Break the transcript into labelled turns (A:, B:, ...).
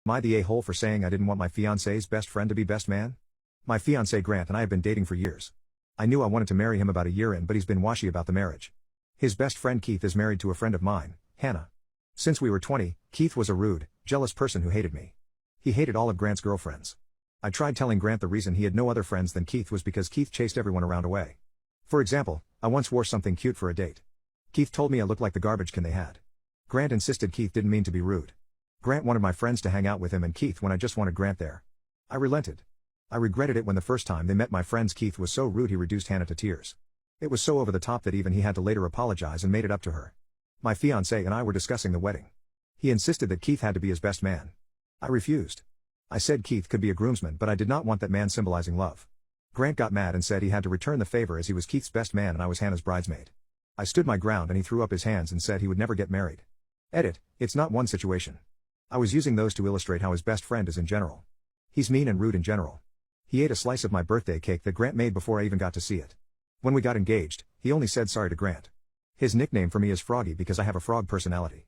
A: Am I the a-hole for saying I didn't want my fiance's best friend to be best man? My fiance Grant and I have been dating for years. I knew I wanted to marry him about a year in, but he's been washy about the marriage. His best friend Keith is married to a friend of mine, Hannah. Since we were 20, Keith was a rude, jealous person who hated me. He hated all of Grant's girlfriends. I tried telling Grant the reason he had no other friends than Keith was because Keith chased everyone around away. For example, I once wore something cute for a date. Keith told me I looked like the garbage can they had. Grant insisted Keith didn't mean to be rude. Grant wanted my friends to hang out with him and Keith when I just wanted Grant there. I relented. I regretted it when the first time they met my friends Keith was so rude he reduced Hannah to tears. It was so over the top that even he had to later apologize and made it up to her. My fiancé and I were discussing the wedding. He insisted that Keith had to be his best man. I refused. I said Keith could be a groomsman, but I did not want that man symbolizing love. Grant got mad and said he had to return the favor as he was Keith's best man and I was Hannah's bridesmaid. I stood my ground and he threw up his hands and said he would never get married. Edit, it's not one situation. I was using those to illustrate how his best friend is in general. He's mean and rude in general. He ate a slice of my birthday cake that Grant made before I even got to see it. When we got engaged, he only said sorry to Grant. His nickname for me is Froggy because I have a frog personality.